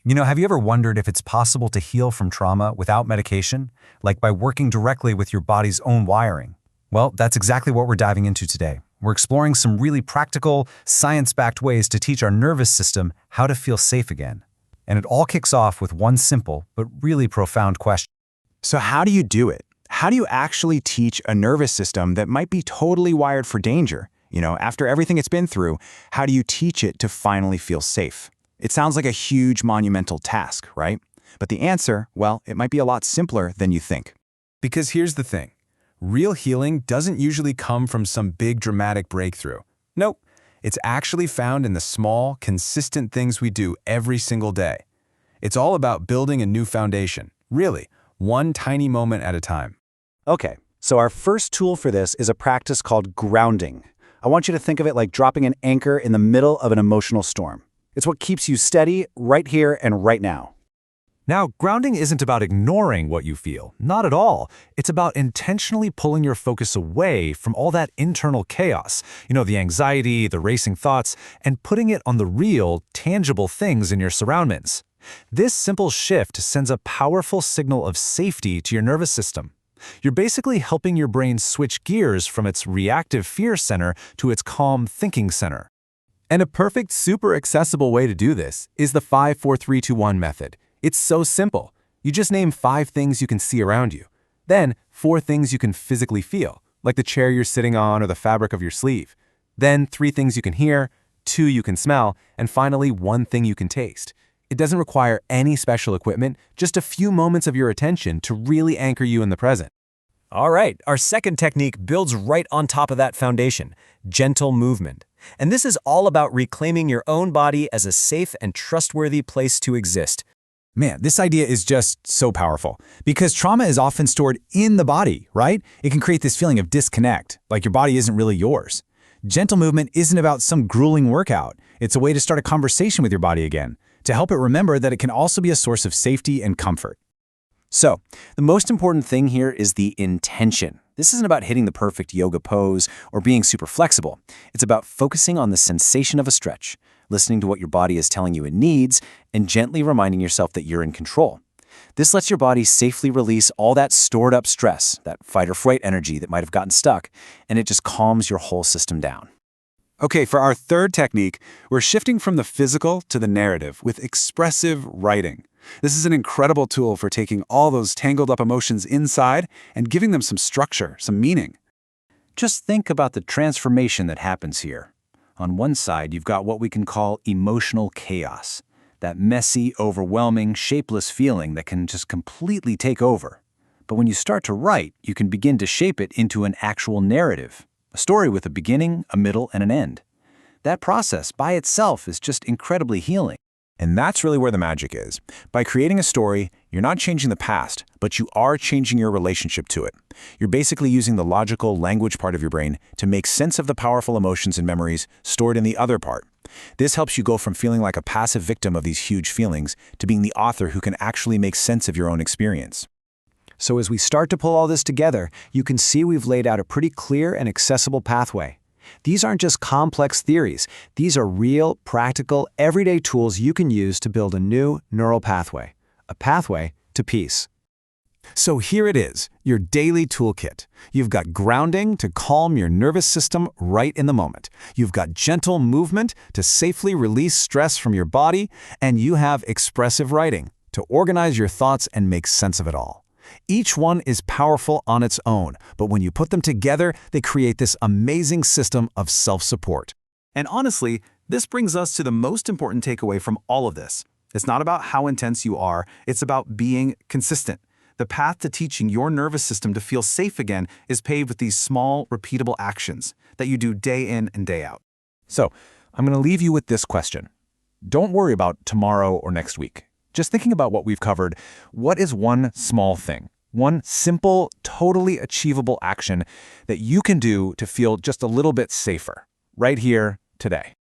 Have you ever wondered if it's possible to heal from trauma without medication, like by working directly with your body's own wiring? Well, that's exactly what we're diving into today. We're exploring some really practical, science-backed ways to teach our nervous system how to feel safe again. And it all kicks off with one simple but really profound question. So how do you do it? How do you actually teach a nervous system that might be totally wired for danger? After everything it's been through, how do you teach it to finally feel safe? It sounds like a huge monumental task, right? But the answer, well, it might be a lot simpler than you think. Because here's the thing. Real healing doesn't usually come from some big dramatic breakthrough. Nope. It's actually found in the small, consistent things we do every single day. It's all about building a new foundation, really, one tiny moment at a time. Okay, so our first tool for this is a practice called grounding. I want you to think of it like dropping an anchor in the middle of an emotional storm. It's what keeps you steady right here and right now. Now, grounding isn't about ignoring what you feel, not at all. It's about intentionally pulling your focus away from all that internal chaos, the anxiety, the racing thoughts, and putting it on the real, tangible things in your surroundings. This simple shift sends a powerful signal of safety to your nervous system. You're basically helping your brain switch gears from its reactive fear center to its calm thinking center. And a perfect, super accessible way to do this is the 5-4-3-2-1 method. It's so simple. You just name 5 things you can see around you. Then 4 things you can physically feel, like the chair you're sitting on or the fabric of your sleeve. Then 3 things you can hear, 2 you can smell, and finally 1 thing you can taste. It doesn't require any special equipment, just a few moments of your attention to really anchor you in the present. All right, our second technique builds right on top of that foundation, gentle movement. And this is all about reclaiming your own body as a safe and trustworthy place to exist. Man, this idea is just so powerful because trauma is often stored in the body, right? It can create this feeling of disconnect, like your body isn't really yours. Gentle movement isn't about some grueling workout. It's a way to start a conversation with your body again, to help it remember that it can also be a source of safety and comfort. So, the most important thing here is the intention. This isn't about hitting the perfect yoga pose or being super flexible. It's about focusing on the sensation of a stretch, listening to what your body is telling you it needs, and gently reminding yourself that you're in control. This lets your body safely release all that stored up stress, that fight or flight energy that might have gotten stuck, and it just calms your whole system down. Okay, for our third technique, we're shifting from the physical to the narrative with expressive writing. This is an incredible tool for taking all those tangled up emotions inside and giving them some structure, some meaning. Just think about the transformation that happens here. On one side, you've got what we can call emotional chaos, that messy, overwhelming, shapeless feeling that can just completely take over. But when you start to write, you can begin to shape it into an actual narrative, a story with a beginning, a middle, and an end. That process by itself is just incredibly healing. And that's really where the magic is. By creating a story, you're not changing the past, but you are changing your relationship to it. You're basically using the logical language part of your brain to make sense of the powerful emotions and memories stored in the other part. This helps you go from feeling like a passive victim of these huge feelings to being the author who can actually make sense of your own experience. So as we start to pull all this together, you can see we've laid out a pretty clear and accessible pathway. These aren't just complex theories. These are real, practical, everyday tools you can use to build a new neural pathway, a pathway to peace. So here it is, your daily toolkit. You've got grounding to calm your nervous system right in the moment. You've got gentle movement to safely release stress from your body, and you have expressive writing to organize your thoughts and make sense of it all. Each one is powerful on its own, but when you put them together, they create this amazing system of self-support. And honestly, this brings us to the most important takeaway from all of this. It's not about how intense you are, it's about being consistent. The path to teaching your nervous system to feel safe again is paved with these small, repeatable actions that you do day in and day out. So, I'm going to leave you with this question. Don't worry about tomorrow or next week. Just thinking about what we've covered, what is one small thing, one simple, totally achievable action that you can do to feel just a little bit safer right here, today?